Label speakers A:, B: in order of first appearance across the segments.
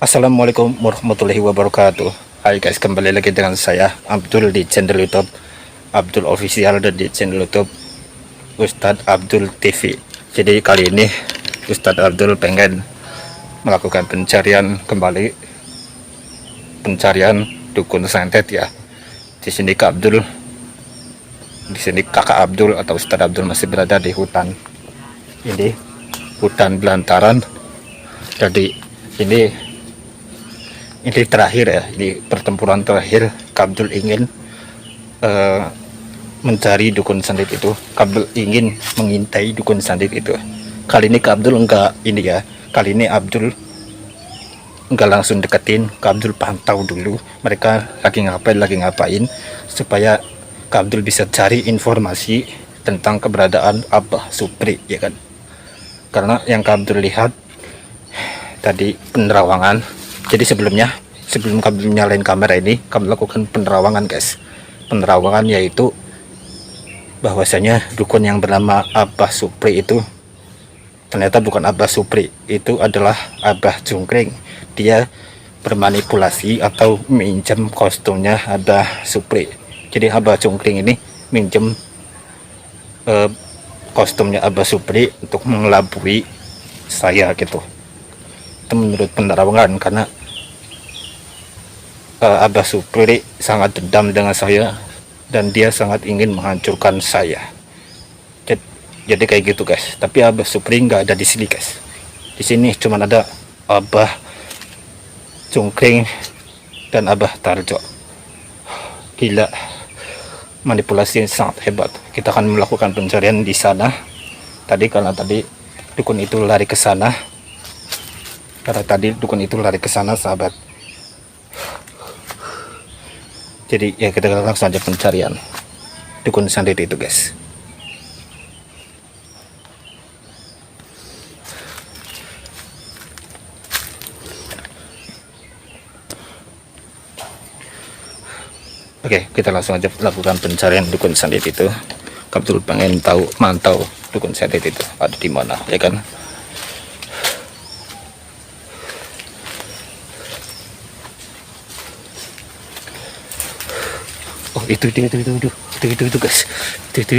A: Assalamualaikum warahmatullahi wabarakatuh. Hai guys, kembali lagi dengan saya Abdul di channel YouTube Abdul Official dan di channel YouTube Ustadz Abdul TV. Jadi kali ini Ustadz Abdul pengen melakukan pencarian kembali, pencarian dukun santet ya. Di sini Kak Abdul, di sini Kakak Abdul atau Ustadz Abdul masih berada di hutan. Ini hutan belantaran. Jadi ini terakhir ya, di pertempuran terakhir Kak Abdul ingin mencari dukun santet itu. Kak Abdul ingin mengintai dukun santet itu. Kali ini Kak Abdul enggak ini ya, kali ini Abdul enggak langsung deketin. Kak Abdul pantau dulu mereka lagi ngapain supaya Kak Abdul bisa cari informasi tentang keberadaan Abah Supri ya kan. Karena yang Kak Abdul lihat tadi penerawangan. Jadi sebelum kami nyalain kamera ini, kami lakukan penerawangan guys. Penerawangan yaitu bahwasanya dukun yang bernama Abah Supri itu ternyata bukan Abah Supri, itu adalah Abah Jungkring. Dia bermanipulasi atau minjem kostumnya Abah Supri. Jadi Abah Jungkring ini minjem kostumnya Abah Supri untuk mengelabui saya gitu. Itu menurut penerawangan, karena Abah Supri sangat dendam dengan saya dan dia sangat ingin menghancurkan saya. Jadi kayak gitu guys. Tapi Abah Supri nggak ada di sini guys. Di sini cuma ada Abah Jungkring dan Abah Tarjo. Gila, manipulasi sangat hebat. Kita akan melakukan pencarian di sana. Karena tadi dukun itu lari ke sana. Sahabat. Jadi ya kita langsung aja pencarian dukun santet itu guys. Oke, kita langsung aja lakukan pencarian dukun santet itu. Abdul pengen mantau dukun santet itu ada di mana ya kan. Oh itu guys, itu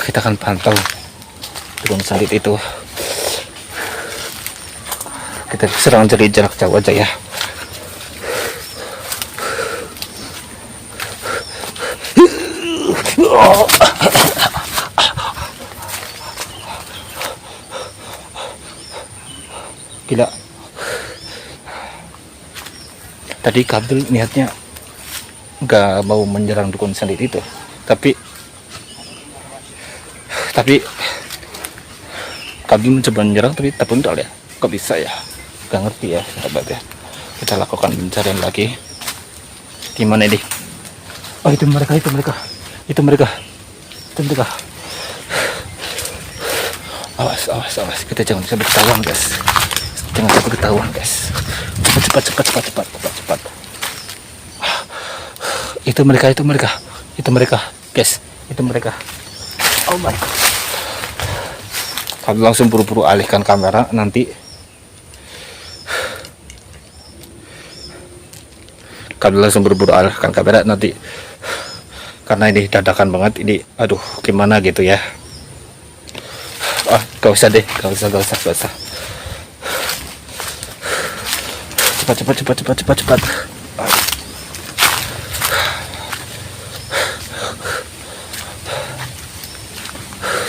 A: kita akan pantau dukun santet itu. Kita serang dari jarak jauh aja ya. Gila, tadi Abdul niatnya nggak mau menyerang dukun santet itu, tapi Abdul mencoba menyerang tapi tak puntal ya. Kok bisa ya, nggak ngerti ya sahabat ya. Kita lakukan pencarian lagi. Gimana ini? Oh itu mereka. Awas, kita jangan sampai ketahuan guys. Cepat. Itu mereka guys, itu mereka. Oh my god. Kami langsung buru-buru alihkan kamera nanti. Karena ini dadakan banget ini. Aduh, gimana gitu ya. Gak usah. Cepat.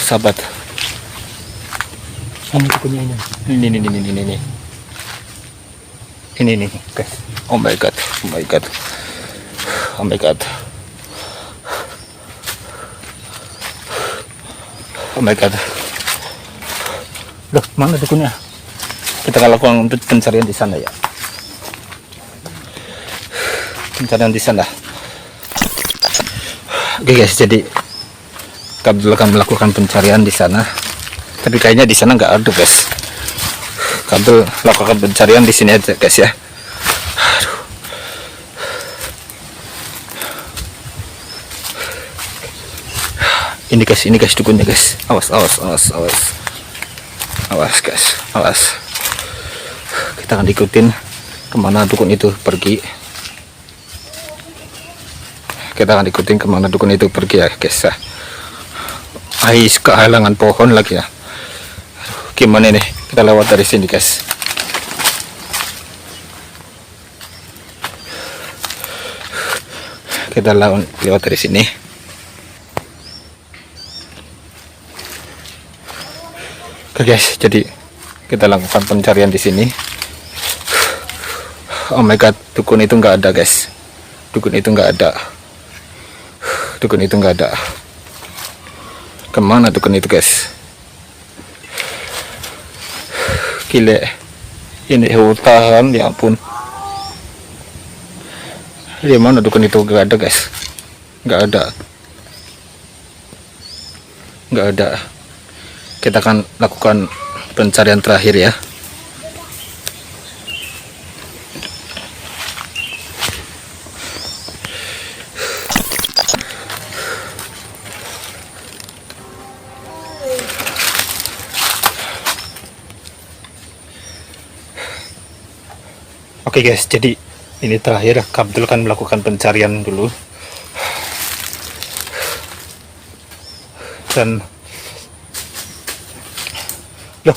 A: Sahabat. Ini dukunnya ini. Ini guys. Oh my god. Loh, mana dukunnya? Kita akan lakukan pencarian di sana ya. Oke guys, jadi Abdul akan melakukan pencarian di sana. Tapi kayaknya di sana nggak ada guys. Abdul lakukan pencarian di sini aja guys ya. Aduh. Ini guys dukunnya guys. Awas guys, awas. kita akan ikutin kemana dukun itu pergi. Kita akan ikutin kemana dukun itu pergi ya guys ya. Ais kehalangan pohon lagi ya. Gimana nih kita lewat dari sini guys. Kita lewat dari sini. Oke guys, jadi kita lakukan pencarian di sini. Oh my god, dukun itu nggak ada guys. Dukun itu nggak ada. Dukun itu nggak ada. Kemana dukun itu guys? Gile, ini hutan ya ampun. Di mana dukun itu? Nggak ada guys, nggak ada, nggak ada. Kita akan lakukan pencarian terakhir ya. Oke guys, jadi ini terakhir Kak Abdul kan melakukan pencarian dulu. Dan loh.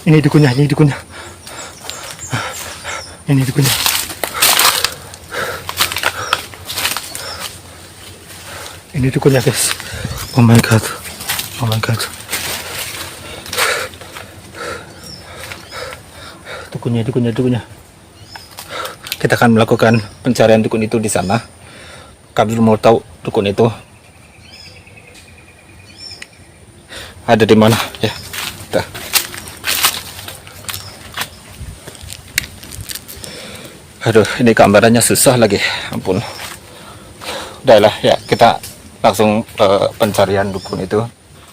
A: Ini dukunnya. Ini dukunnya guys. Oh my god. Dukunnya. Kita akan melakukan pencarian dukun itu di sana. Kak Abdul mau tahu dukun itu ada di mana ya. Dah. Aduh, ini gambarannya susah lagi, ampun. Udahlah ya, kita langsung pencarian dukun itu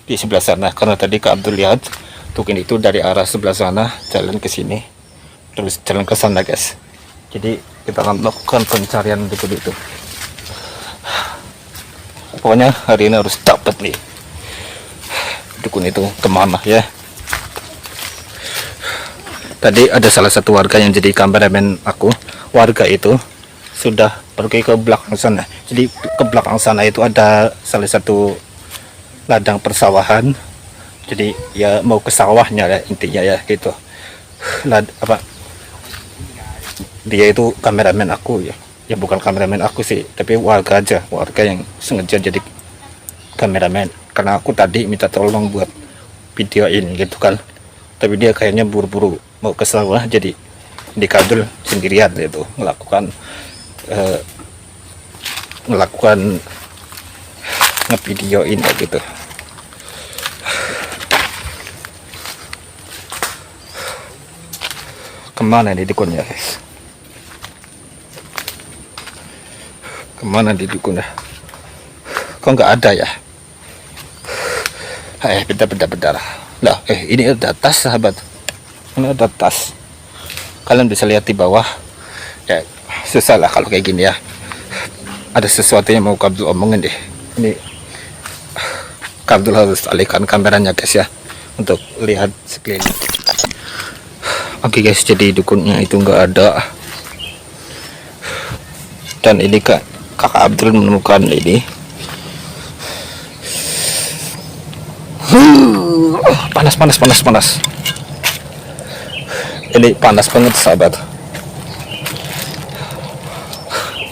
A: di sebelah sana. Karena tadi Kak Abdul lihat dukun itu dari arah sebelah sana jalan ke sini, terus jalan ke sana guys. Jadi kita akan melakukan pencarian dukun itu. Pokoknya hari ini harus dapat nih dukun itu kemana ya. Tadi ada salah satu warga yang jadi kameramen aku. Warga itu sudah pergi ke belakang sana. Jadi ke belakang sana itu ada salah satu ladang persawahan. Jadi ya mau ke sawahnya ya intinya ya gitu. Dia itu kameramen aku ya. Ya bukan kameramen aku sih, tapi warga aja, warga yang sengaja jadi kameramen. Karena aku tadi minta tolong buat video ini gitu kan, tapi dia kayaknya buru-buru mau ke sawah, jadi di Kak Abdul sendirian itu melakukan ngevideoin gitu. Kemana nih dukunnya guys? Kemana di dukun ya? Kok nggak ada ya? Bentar. Lah, ini ada tas sahabat. Ini ada tas. Kalian bisa lihat di bawah. Ya, susah lah kalau kayak gini ya. Ada sesuatu yang mau Kak Abdul omongin deh. Ini Kak Abdul harus alihkan kameranya guys ya, untuk lihat sekeliling. Oke guys, jadi dukunnya itu nggak ada. Dan ini Kakak Abdul menemukan ini. Panas. Ini panas banget sahabat.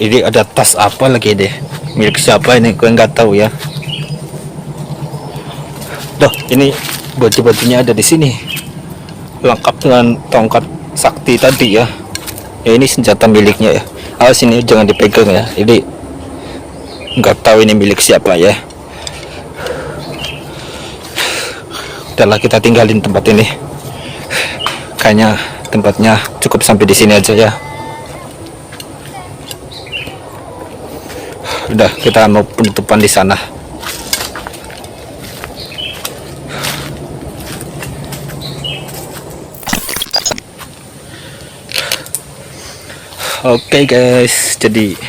A: Ini ada tas apa lagi deh, milik siapa ini gue nggak tahu ya. Loh, ini baju-bajunya ada di sini, lengkap dengan tongkat sakti tadi ya. Ya ini senjata miliknya ya. Awas ini jangan dipegang ya, ini nggak tahu ini milik siapa ya. Udahlah, kita tinggalin tempat ini. Kayaknya tempatnya cukup sampai di sini aja ya. Udah, kita mau penutupan di sana. Oke guys, jadi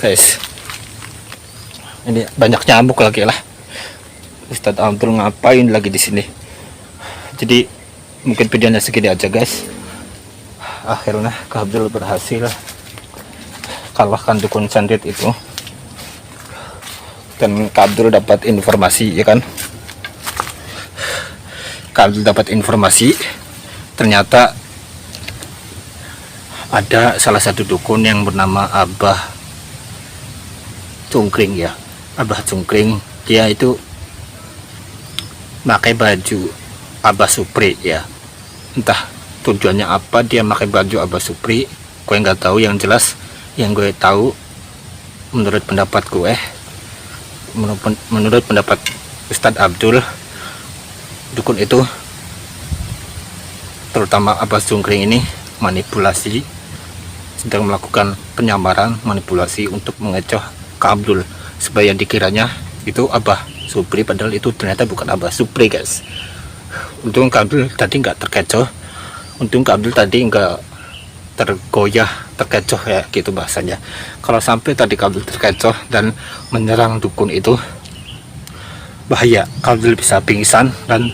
A: guys, ini banyak nyamuk lagi lah. Ustadz Abdul ngapain lagi di sini? Jadi mungkin videonya segini aja guys. Akhirnya Kak Abdul berhasil kalahkan dukun santet itu, dan Kak Abdul dapat informasi, ya kan, Kak Abdul dapat informasi ternyata ada salah satu dukun yang bernama Abah Cungkring, ya, Abah Cungkring. Dia itu pakai baju Abah Supri, ya, entah tujuannya apa dia pakai baju Abah Supri, gue nggak tahu. Yang jelas yang gue tahu, menurut pendapat gue, menurut pendapat Ustadz Abdul, dukun itu, terutama Abah Cungkring ini, manipulasi, sedang melakukan penyamaran manipulasi untuk mengecoh Kak Abdul supaya dikiranya itu Abah Supri, padahal itu ternyata bukan Abah Supri guys. Untung Kak Abdul tadi nggak terkecoh, untung Kak Abdul tadi nggak tergoyah, terkecoh, ya gitu bahasanya. Kalau sampai tadi Kak Abdul terkecoh dan menyerang dukun itu, bahaya. Kak Abdul bisa pingsan dan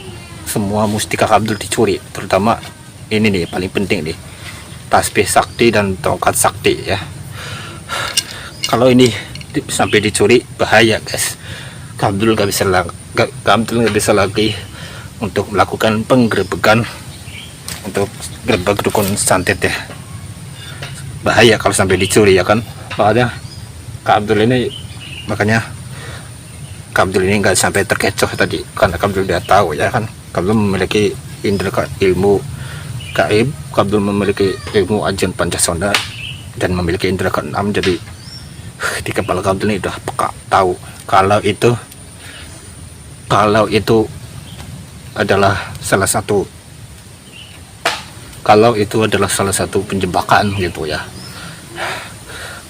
A: semua mustika Kak Abdul dicuri, terutama ini nih paling penting nih, tasbih sakti dan tongkat sakti, ya. Kalau ini sampai dicuri, bahaya guys. Kak Abdul nggak bisa lagi untuk melakukan penggerebekan untuk gerebek dukun santet, ya. Bahaya kalau sampai dicuri, ya kan. Makanya Kak Abdul ini nggak sampai terkecoh tadi, karena Kak Abdul udah tahu, ya kan. Kak Abdul memiliki indera ilmu gaib, Kak Abdul memiliki ilmu ajian Pancasona dan memiliki indera keenam. Jadi di kepala Kak Abdul ini udah peka tahu kalau itu adalah salah satu penjebakan gitu, ya.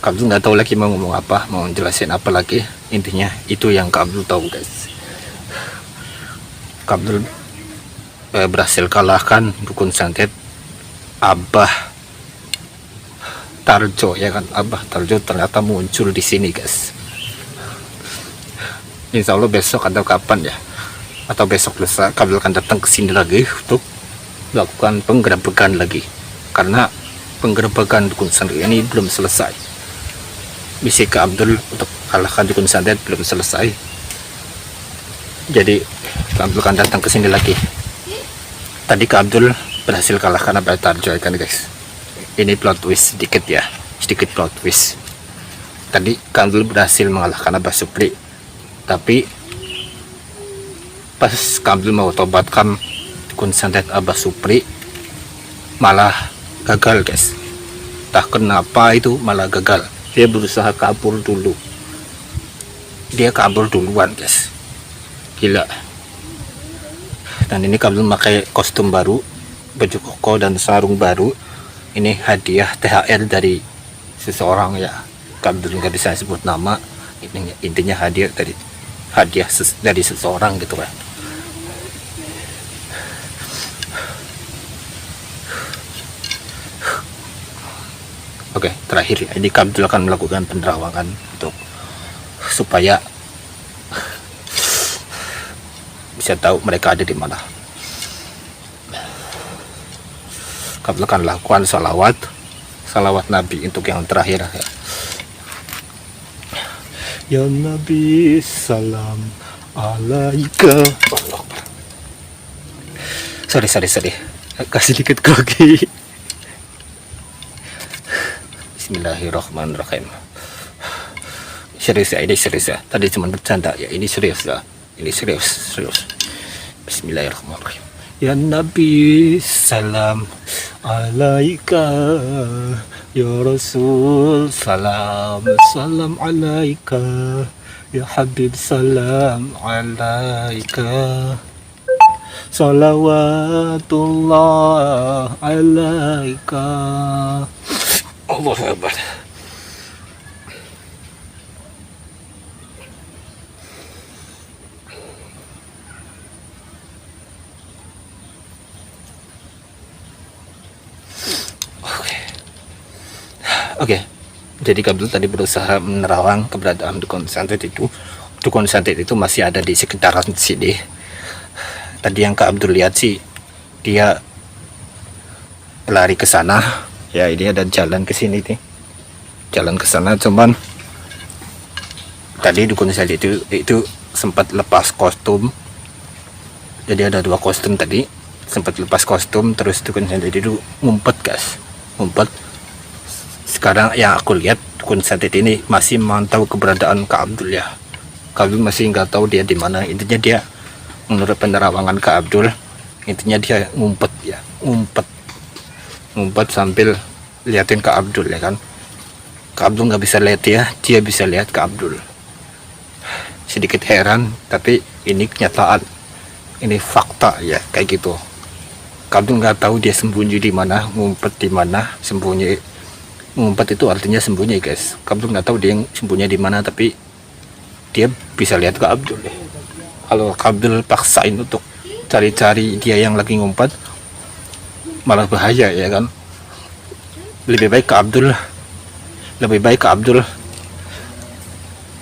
A: Kak Abdul nggak tahu lagi mau ngomong apa, mau jelasin apa lagi. Intinya itu yang Kak Abdul tahu guys. Kak Abdul berhasil kalahkan dukun santet Abah Tarjo, ya kan. Abah Tarjo ternyata muncul di sini guys. Insya Allah besok atau kapan, ya, atau besok lusa Kak Abdul akan datang ke sini lagi untuk melakukan penggerebekan lagi, karena penggerebekan dukun santet ini belum selesai. Misi Kak Abdul untuk kalahkan dukun santet belum selesai, jadi Kak Abdul akan datang ke sini lagi. Tadi Kak Abdul berhasil kalahkan Abah Tarjo, kan guys. Ini plot twist sedikit, ya, sedikit plot twist. Tadi Kak Abdul berhasil mengalahkan Abah Supri, tapi pas Kak Abdul mau tobatkan dukun santet Abah Supri, malah gagal guys. Tak kenapa itu malah gagal. Dia berusaha kabur dulu, dia kabur duluan guys, gila. Dan ini Kak Abdul memakai kostum baru, baju koko dan sarung baru. Ini hadiah THR dari seseorang, ya. Kak Abdul nggak bisa sebut nama. Intinya hadiah dari seseorang gitu kan. Oke, terakhir, ya, ini Kak Abdul akan melakukan penerawangan untuk supaya bisa tahu mereka ada di mana. Kak Abdul akan lakukan salawat Nabi untuk yang terakhir, ya. Ya Nabi salam alaika. Sorry, kasih dikit grogi. Bismillahirrahmanirrahim. Serius ya, ini serius ya. Tadi cuma bercanda, ya, ini serius ya. Ini serius. Bismillahirrahmanirrahim. Ya Nabi salam alaika, ya Rasul salam alaika, ya Habib salam alaika, salawatullah alaika. Allahu Akbar. Oke. Jadi Kak Abdul tadi berusaha menerawang keberadaan dukun santet itu. Dukun santet itu masih ada di sekitaran sini. Tadi yang Kak Abdul lihat sih, dia lari ke sana. Ya, ini ada jalan ke sini nih, jalan ke sana. Cuman tadi dukun saya itu sempat lepas kostum. Jadi ada 2 kostum tadi, sempat lepas kostum. Terus dukun saya itu ngumpet guys, ngumpet. Sekarang yang aku lihat dukun santet ini masih memantau keberadaan Kak Abdul ya. Kak Abdul masih nggak tahu dia di mana. Intinya dia, menurut penerawangan Kak Abdul, intinya dia ngumpet ya, ngumpet sambil liatin Kak Abdul ya kan. Kak Abdul nggak bisa lihat dia bisa lihat Kak Abdul. Sedikit heran, tapi ini kenyataan, ini fakta ya, kayak gitu. Kak Abdul nggak tahu dia sembunyi di mana, ngumpet di mana. Sembunyi, ngumpet itu artinya sembunyi guys. Kak Abdul nggak tahu dia sembunyi di mana, tapi dia bisa lihat Kak Abdul. Kalau Kak Abdul paksain untuk cari-cari dia yang lagi ngumpet, malah bahaya ya kan. Lebih baik Kak Abdul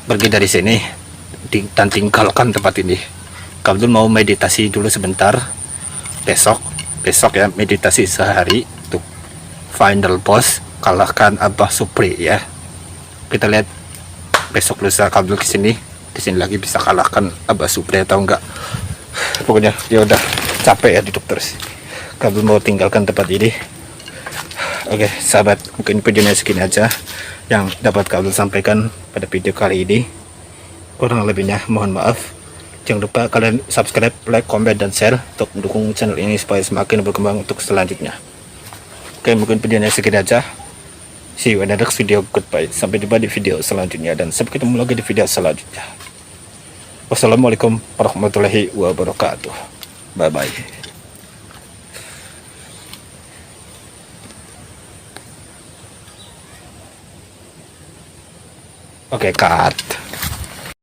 A: pergi dari sini dan tinggalkan tempat ini. Kak Abdul mau meditasi dulu sebentar. Besok ya, meditasi sehari untuk final boss, kalahkan Abah Supri ya. Kita lihat besok lusa Kak Abdul kesini lagi bisa kalahkan Abah Supri atau enggak. Pokoknya dia udah capek ya duduk terus. Kak Abdul mau tinggalkan tempat ini. Oke sahabat, mungkin videonya segini aja yang dapat Kak Abdul sampaikan pada video kali ini. Kurang lebihnya mohon maaf. Jangan lupa kalian subscribe, like, comment, dan share untuk mendukung channel ini supaya semakin berkembang untuk selanjutnya. Oke, mungkin videonya segini aja. See you in the next video. Goodbye. Sampai jumpa di video selanjutnya, dan sampai ketemu lagi di video selanjutnya. Wassalamualaikum warahmatullahi wabarakatuh. Bye bye. Oke, cut.